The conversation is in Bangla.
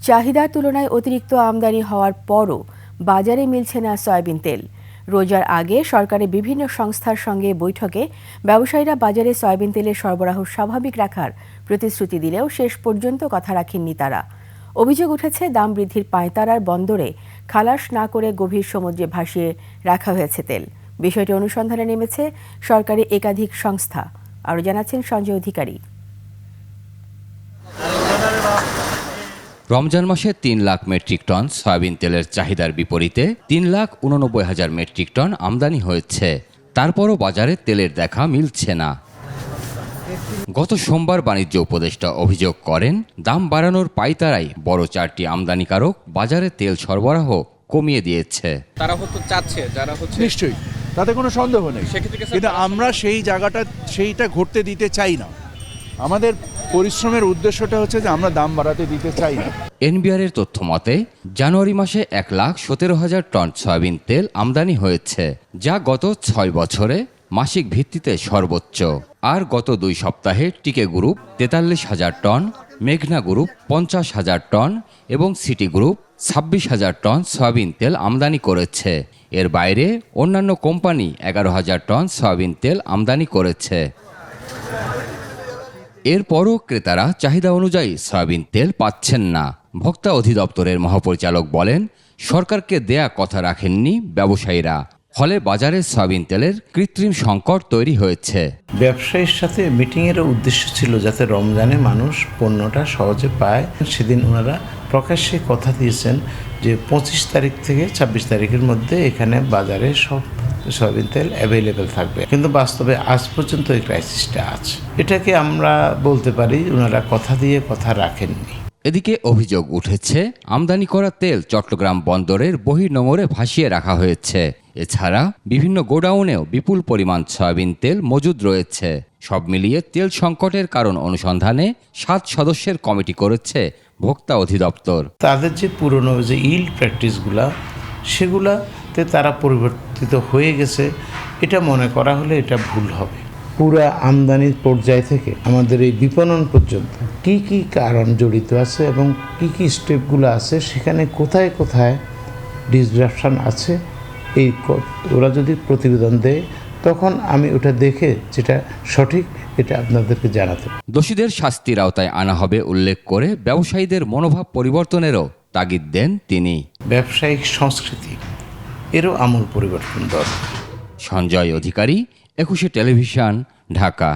চাহিদার তুলনায় অতিরিক্ত আমদানি হওয়ার পরও বাজারে মিলছে না সয়াবিন তেল। রোজার আগে সরকারের বিভিন্ন সংস্থার সঙ্গে বৈঠকে ব্যবসায়ীরা বাজারে সয়াবিন তেলের সরবরাহ স্বাভাবিক রাখার প্রতিশ্রুতি দিলেও শেষ পর্যন্ত কথা রাখেননি তারা। অভিযোগ উঠেছে দাম বৃদ্ধির পাঁয়তারার বন্দরে খালাস না করে গভীর সমুদ্রে ভাসিয়ে রাখা হয়েছে তেল। বিষয়টি অনুসন্ধানে নেমেছে সরকারি একাধিক সংস্থা। আরও জানাচ্ছেন সঞ্জয় অধিকারী। রমজান মাসে ৩ লাখ মেট্রিক টন সয়াবিন তেলের চাহিদার বিপরীতে ৩,৮৯,০০০ মেট্রিক টন আমদানি হয়েছে। তারপরও বাজারে তেলের দেখা মিলছে না। গত সোমবার বাণিজ্য উপদেষ্টা অভিযোগ করেন, দাম বাড়ানোর পাঁয়তারাই বড় ৪টি আমদানিকারক বাজারে তেল সরবরাহ কমিয়ে দিয়েছে। তারা চাচ্ছে যারা নিশ্চয়ই, তাতে কোনো সন্দেহ নেই, কিন্তু আমরা সেইটা ঘটতে দিতে চাই না। আমাদের পরিশ্রমের উদ্দেশ্যটা হচ্ছে যে আমরা দাম বাড়াতে দিতে চাই না। এনবিআরের তথ্য মতে জানুয়ারি মাসে ১,১৭,০০০ টন সয়াবিন তেল আমদানি হয়েছে, যা গত ৬ বছরে মাসিক ভিত্তিতে সর্বোচ্চ। আর গত ২ সপ্তাহে টিকে গ্রুপ ৪৩,০০০ টন, মেঘনা গ্রুপ ৫০,০০০ টন এবং সিটি গ্রুপ ২৬,০০০ টন সয়াবিন তেল আমদানি করেছে। এর বাইরে অন্যান্য কোম্পানি ১১,০০০ টন সয়াবিন তেল আমদানি করেছে। এরপরও ক্রেতারা চাহিদা অনুযায়ী সয়াবিন তেল পাচ্ছেন না। ভোক্তা অধিদপ্তরের মহাপরিচালক বলেন, সরকারকে দেয়া কথা রাখেননি ব্যবসায়ীরা, ফলে বাজারে সয়াবিন তেলের কৃত্রিম সংকট তৈরি হয়েছে। ব্যবসায়ীর সাথে মিটিংয়ের উদ্দেশ্য ছিল যাতে রমজানে মানুষ পণ্যটা সহজে পায়। সেদিন ওনারা প্রকাশ্যে কথা দিয়েছেন যে ২৫ তারিখ থেকে ২৬ তারিখের মধ্যে এখানে বাজারে সব সয়াবিন তেল অ্যাভেলেবেল থাকবে, কিন্তু বাস্তবে আজ পর্যন্ত এই ক্রাইসিসটা আছে। এটাকে আমরা বলতে পারি ওনারা কথা দিয়ে কথা রাখেননি। এদিকে অভিযোগ উঠেছে, আমদানি করা তেল চট্টগ্রাম বন্দরের বহির্নোঙরে ভাসিয়ে রাখা হয়েছে। এছাড়া বিভিন্ন গোডাউনেও বিপুল পরিমাণ সয়াবিন তেল মজুদ রয়েছে। সব মিলিয়ে তেল সংকটের কারণ অনুসন্ধানে ৭ সদস্যের কমিটি করেছে ভোক্তা অধিদপ্তর। তাদের যে পুরনো যে ইল্ড প্র্যাকটিসগুলা সেগুলাতে তারা পরিবর্তিত হয়ে গেছে, এটা মনে করা হলে এটা ভুল হবে। পুরা আমদানির পর্যায় থেকে আমাদের এই বিপণন পর্যন্ত কি কি কারণ জড়িত আছে এবং কি কি স্টেপগুলো আছে, সেখানে কোথায় কোথায় ডিসরাপশন আছে, এই ওরা যদি প্রতিবেদন দেয় তখন আমি ওটা দেখে যেটা সঠিক এটা আপনাদেরকে জানাতে। দোষীদের শাস্তির আওতায় আনা হবে উল্লেখ করে ব্যবসায়ীদের মনোভাব পরিবর্তনেরও তাগিদ দেন তিনি। ব্যবসায়িক সংস্কৃতি এরও আমূল পরিবর্তন দরকার। সঞ্জয় অধিকারী, ২১ টেলিভিশন, ঢাকা।